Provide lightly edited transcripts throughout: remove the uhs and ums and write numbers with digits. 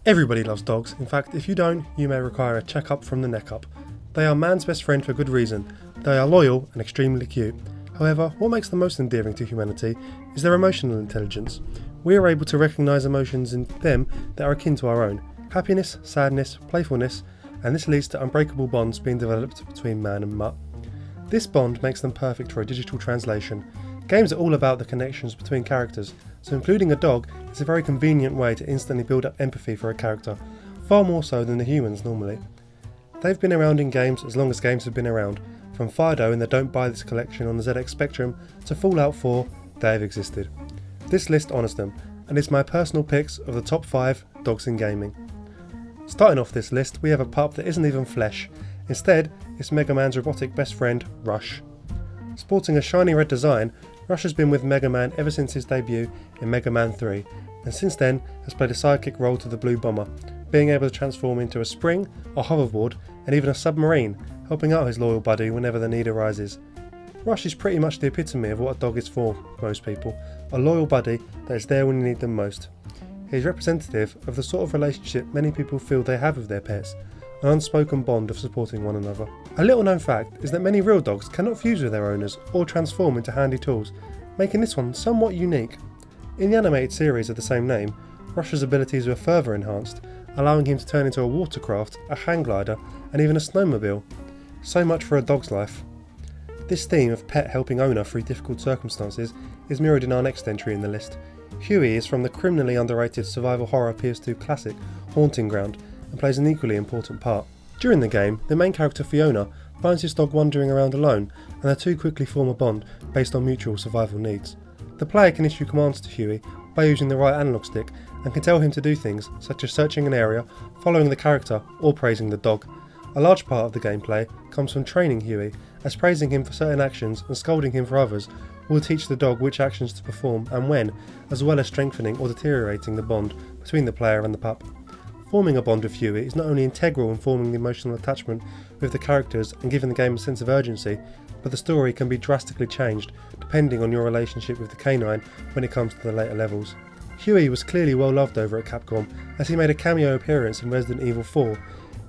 Everybody loves dogs. In fact, if you don't, you may require a checkup from the neck up. They are man's best friend for good reason. They are loyal and extremely cute. However, what makes them most endearing to humanity is their emotional intelligence. We are able to recognise emotions in them that are akin to our own. Happiness, sadness, playfulness, and this leads to unbreakable bonds being developed between man and mutt. This bond makes them perfect for a digital translation. Games are all about the connections between characters, so including a dog is a very convenient way to instantly build up empathy for a character, far more so than the humans normally. They've been around in games as long as games have been around, from Fido in the Don't Buy This collection on the ZX Spectrum to Fallout 4, they have existed. This list honours them, and it's my personal picks of the top 5 dogs in gaming. Starting off this list, we have a pup that isn't even flesh. Instead, it's Mega Man's robotic best friend, Rush. Sporting a shiny red design, Rush has been with Mega Man ever since his debut in Mega Man 3, and since then has played a sidekick role to the Blue Bomber, being able to transform into a spring, a hoverboard, and even a submarine, helping out his loyal buddy whenever the need arises. Rush is pretty much the epitome of what a dog is for most people, a loyal buddy that is there when you need them most. He is representative of the sort of relationship many people feel they have with their pets, an unspoken bond of supporting one another. A little known fact is that many real dogs cannot fuse with their owners or transform into handy tools, making this one somewhat unique. In the animated series of the same name, Rush's abilities were further enhanced, allowing him to turn into a watercraft, a hang glider, and even a snowmobile. So much for a dog's life. This theme of pet helping owner through difficult circumstances is mirrored in our next entry in the list. Hughie is from the criminally underrated survival horror PS2 classic Haunting Ground and plays an equally important part. During the game, the main character Fiona finds his dog wandering around alone, and the two quickly form a bond based on mutual survival needs. The player can issue commands to Hughie by using the right analog stick and can tell him to do things such as searching an area, following the character, or praising the dog. A large part of the gameplay comes from training Hughie, as praising him for certain actions and scolding him for others will teach the dog which actions to perform and when, as well as strengthening or deteriorating the bond between the player and the pup. Forming a bond with Hughie is not only integral in forming the emotional attachment with the characters and giving the game a sense of urgency, but the story can be drastically changed depending on your relationship with the canine when it comes to the later levels. Hughie was clearly well loved over at Capcom, as he made a cameo appearance in Resident Evil 4,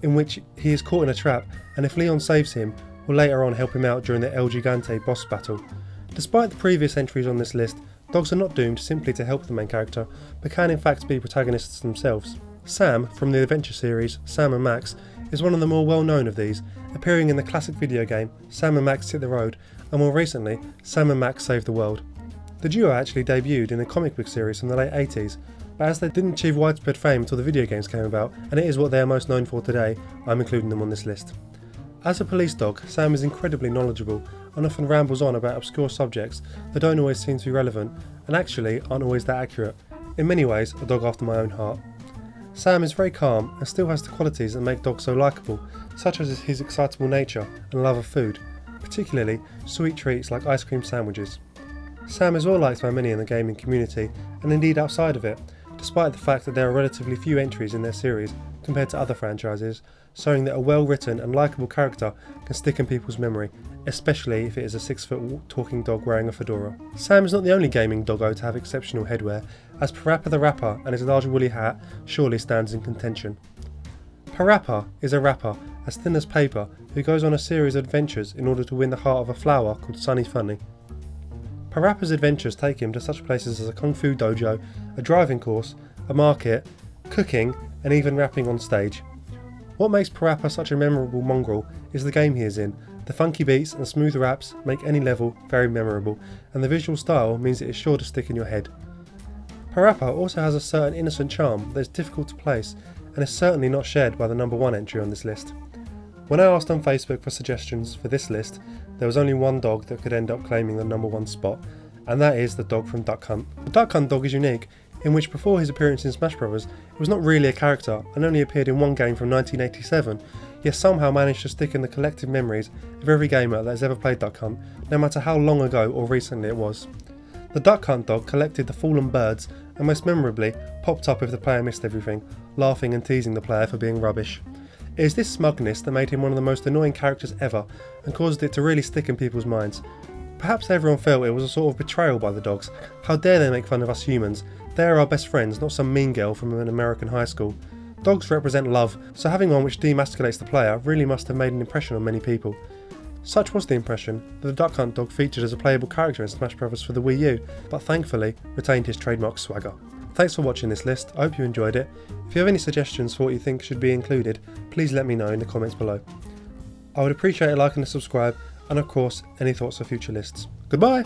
in which he is caught in a trap, and if Leon saves him, will later on help him out during the El Gigante boss battle. Despite the previous entries on this list, dogs are not doomed simply to help the main character, but can in fact be protagonists themselves. Sam, from the adventure series Sam and Max, is one of the more well known of these, appearing in the classic video game Sam and Max Hit the Road, and more recently, Sam and Max Save the World. The duo actually debuted in a comic book series from the late 80s, but as they didn't achieve widespread fame until the video games came about, and it is what they are most known for today, I'm including them on this list. As a police dog, Sam is incredibly knowledgeable and often rambles on about obscure subjects that don't always seem to be relevant, and actually aren't always that accurate. In many ways, a dog after my own heart. Sam is very calm and still has the qualities that make dogs so likeable, such as his excitable nature and love of food, particularly sweet treats like ice cream sandwiches. Sam is well liked by many in the gaming community, and indeed outside of it, despite the fact that there are relatively few entries in their series compared to other franchises, showing that a well-written and likeable character can stick in people's memory, especially if it is a 6-foot talking dog wearing a fedora. Sam is not the only gaming doggo to have exceptional headwear, as Parappa the rapper and his large woolly hat surely stands in contention. Parappa is a rapper as thin as paper who goes on a series of adventures in order to win the heart of a flower called Sunny Funny. Parappa's adventures take him to such places as a kung fu dojo, a driving course, a market, cooking, and even rapping on stage. What makes Parappa such a memorable mongrel is the game he is in. The funky beats and smooth raps make any level very memorable, and the visual style means it is sure to stick in your head. Parappa also has a certain innocent charm that is difficult to place, and is certainly not shared by the number 1 entry on this list. When I asked on Facebook for suggestions for this list, there was only one dog that could end up claiming the number 1 spot, and that is the dog from Duck Hunt. The Duck Hunt dog is unique, in which before his appearance in Smash Bros, it was not really a character and only appeared in one game from 1987, yet somehow managed to stick in the collective memories of every gamer that has ever played Duck Hunt, no matter how long ago or recently it was. The Duck Hunt dog collected the fallen birds and most memorably popped up if the player missed everything, laughing and teasing the player for being rubbish. It is this smugness that made him one of the most annoying characters ever and caused it to really stick in people's minds. Perhaps everyone felt it was a sort of betrayal by the dogs. How dare they make fun of us humans? They are our best friends, not some mean girl from an American high school. Dogs represent love, so having one which demasculates the player really must have made an impression on many people. Such was the impression that the Duck Hunt dog featured as a playable character in Smash Bros. For the Wii U, but thankfully retained his trademark swagger. Thanks for watching this list, I hope you enjoyed it. If you have any suggestions for what you think should be included, please let me know in the comments below. I would appreciate a like and a subscribe, and of course any thoughts for future lists. Goodbye!